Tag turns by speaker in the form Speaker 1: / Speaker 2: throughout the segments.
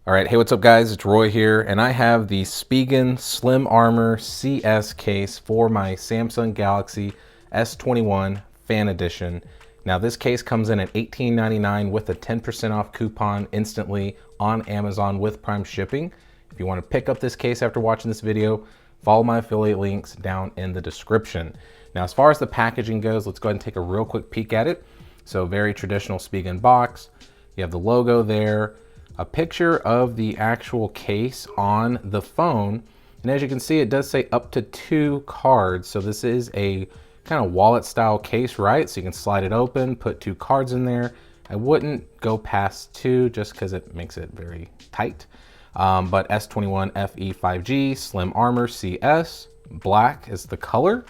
Speaker 1: All right, hey, what's up guys? It's Roy here, and I have the Spigen Slim Armor CS case for my Samsung Galaxy S21 Fan Edition. Now this case comes in at $18.99 with a 10% off coupon instantly on Amazon with Prime shipping. If you want to pick up this case after watching this video, follow my affiliate links down in the description. Now as far as the packaging goes, let's go ahead and take a real quick peek at it. So very traditional Spigen box. You have the logo there, a picture of the actual case on the phone, and as you can see, it does say up to 2 cards. So this is a kind of wallet style case, right? So you can slide it open, put 2 cards in there. I wouldn't go past 2 just because it makes it very tight. But S21 FE 5G Slim Armor CS, black is the color.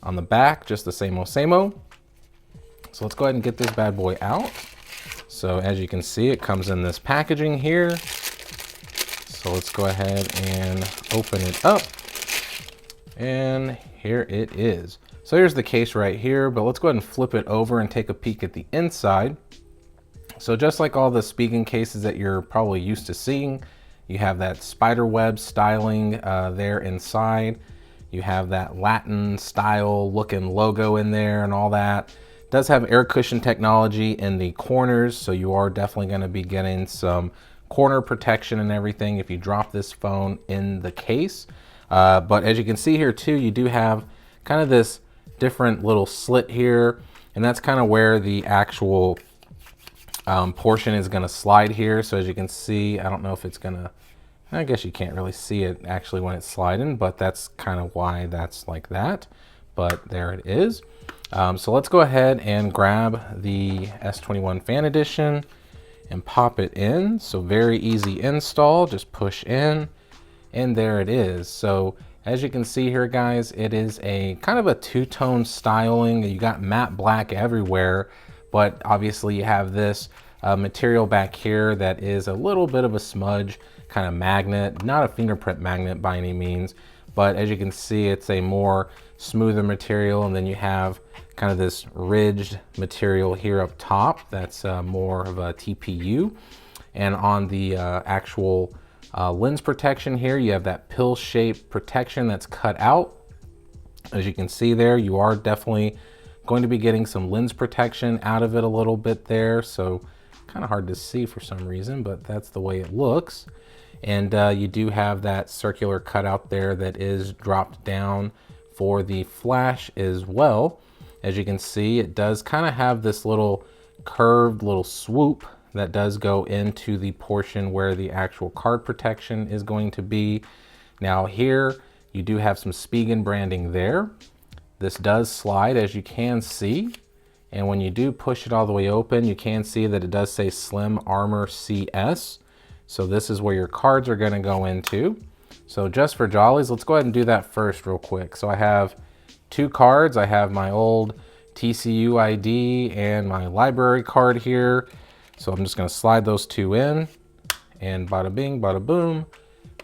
Speaker 1: On the back, just the same old. So let's go ahead and get this bad boy out. So as you can see, it comes in this packaging here. So let's go ahead and open it up. And here it is. So here's the case right here, but let's go ahead and flip it over and take a peek at the inside. So just like all the Spigen cases that you're probably used to seeing, you have that spider web styling there inside. You have that Latin style looking logo in there and all that. It does have air cushion technology in the corners, so you are definitely going to be getting some corner protection and everything if you drop this phone in the case. But as you can see here too, you do have kind of this different little slit here, and that's kind of where the actual portion is going to slide here. So as you can see, I don't know if it's going to, I guess you can't really see it actually when it's sliding, but that's kind of why that's like that. But there it is. So let's go ahead and grab the S21 Fan Edition and pop it in. So very easy install, just push in, and there it is. So as you can see here, guys, it is a kind of a two-tone styling. You got matte black everywhere, but obviously you have this material back here that is a little bit of a smudge kind of magnet, not a fingerprint magnet by any means, but as you can see, it's a more smoother material. And then you have kind of this ridged material here up top that's more of a TPU. And on the actual lens protection here, you have that pill-shaped protection that's cut out. As you can see there, you are definitely going to be getting some lens protection out of it a little bit there. So kind of hard to see for some reason, but that's the way it looks. And you do have that circular cutout there that is dropped down for the flash as well. As you can see, it does kind of have this little curved little swoop that does go into the portion where the actual card protection is going to be. Now here, you do have some Spigen branding there. This does slide, as you can see. And when you do push it all the way open, you can see that it does say Slim Armor CS. So this is where your cards are going to go into. So just for jollies, let's go ahead and do that first real quick. So I have 2 cards. I have my old TCU ID and my library card here. So I'm just going to slide those 2 in, and bada bing, bada boom,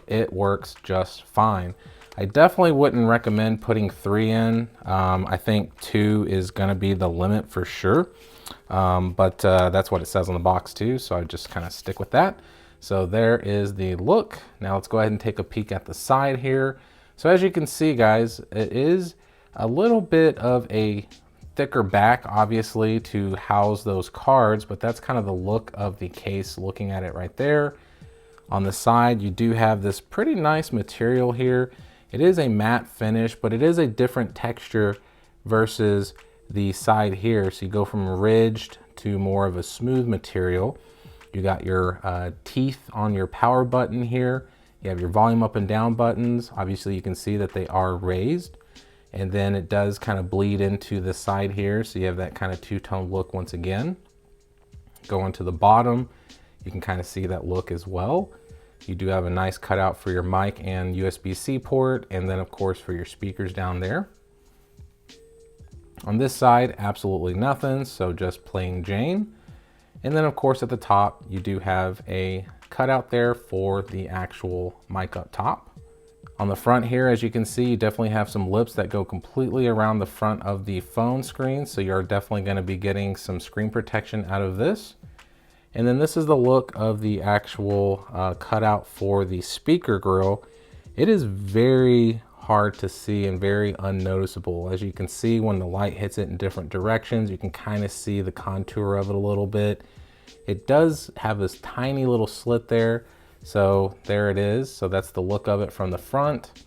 Speaker 1: it works just fine. I definitely wouldn't recommend putting 3 in. I think 2 is going to be the limit for sure. But that's what it says on the box too. So I just kind of stick with that. So there is the look. Now let's go ahead and take a peek at the side here. So as you can see, guys, it is a little bit of a thicker back, obviously, to house those cards, but that's kind of the look of the case looking at it right there. On the side, you do have this pretty nice material here. It is a matte finish, but it is a different texture versus the side here. So you go from ridged to more of a smooth material. You got your teeth on your power button here. You have your volume up and down buttons. Obviously you can see that they are raised, and then it does kind of bleed into the side here. So you have that kind of two-tone look once again. Going to the bottom, you can kind of see that look as well. You do have a nice cutout for your mic and USB-C port, and then of course for your speakers down there. On this side, absolutely nothing, so just plain Jane. And then of course at the top, you do have a cutout there for the actual mic up top. On the front here, as you can see, you definitely have some lips that go completely around the front of the phone screen. So you're definitely going to be getting some screen protection out of this. And then this is the look of the actual cutout for the speaker grill. It is very hard to see and very unnoticeable. As you can see, when the light hits it in different directions, you can kind of see the contour of it a little bit. It does have this tiny little slit there. So there it is. So that's the look of it from the front,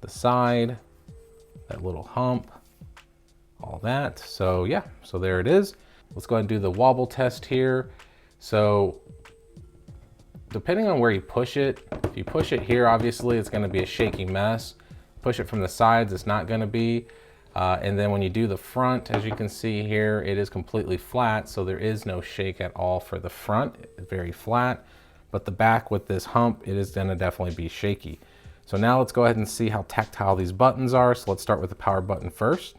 Speaker 1: the side, that little hump, all that. So yeah, so there it is. Let's go ahead and do the wobble test here. So depending on where you push it, if you push it here, obviously it's going to be a shaky mess. Push it from the sides, it's not going to be. And then when you do the front, as you can see here, it is completely flat, so there is no shake at all for the front. It's very flat, but the back with this hump, it is going to definitely be shaky. So now let's go ahead and see how tactile these buttons are. So let's start with the power button first.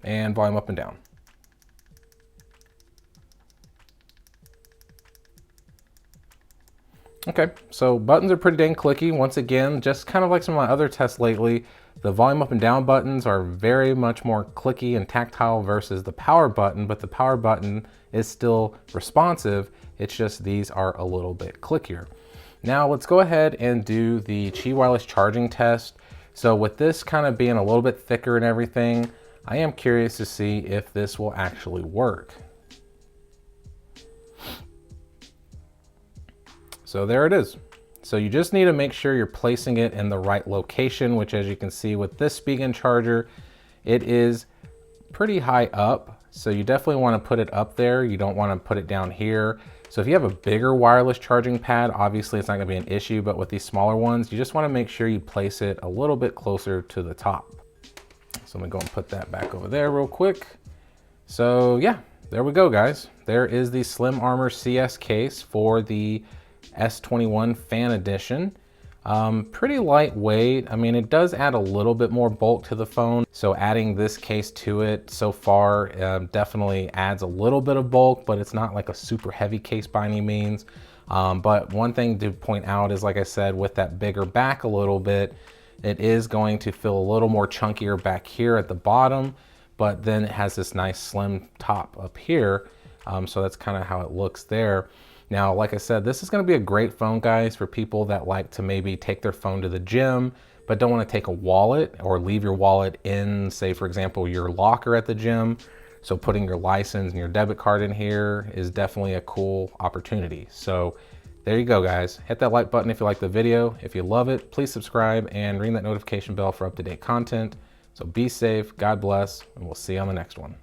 Speaker 1: And volume up and down. Okay, so buttons are pretty dang clicky. Once again, just kind of like some of my other tests lately, the volume up and down buttons are very much more clicky and tactile versus the power button, but the power button is still responsive. It's just these are a little bit clickier. Now let's go ahead and do the Qi wireless charging test. So with this kind of being a little bit thicker and everything, I am curious to see if this will actually work. So there it is. So you just need to make sure you're placing it in the right location, which as you can see with this Spigen charger, it is pretty high up. So you definitely want to put it up there. You don't want to put it down here. So if you have a bigger wireless charging pad, obviously it's not going to be an issue, but with these smaller ones, you just want to make sure you place it a little bit closer to the top. So I'm gonna go and put that back over there real quick. So yeah, there we go, guys. There is the Slim Armor CS case for the S21 Fan Edition. Pretty lightweight. I mean, it does add a little bit more bulk to the phone. So adding this case to it so far definitely adds a little bit of bulk, but it's not like a super heavy case by any means. But one thing to point out is, like I said, with that bigger back a little bit, it is going to feel a little more chunkier back here at the bottom, but then it has this nice slim top up here. So that's kind of how it looks there. Now, like I said, this is going to be a great phone, guys, for people that like to maybe take their phone to the gym, but don't want to take a wallet or leave your wallet in, say, for example, your locker at the gym. So putting your license and your debit card in here is definitely a cool opportunity. So there you go, guys. Hit that like button if you like the video. If you love it, please subscribe and ring that notification bell for up-to-date content. So be safe, God bless, and we'll see you on the next one.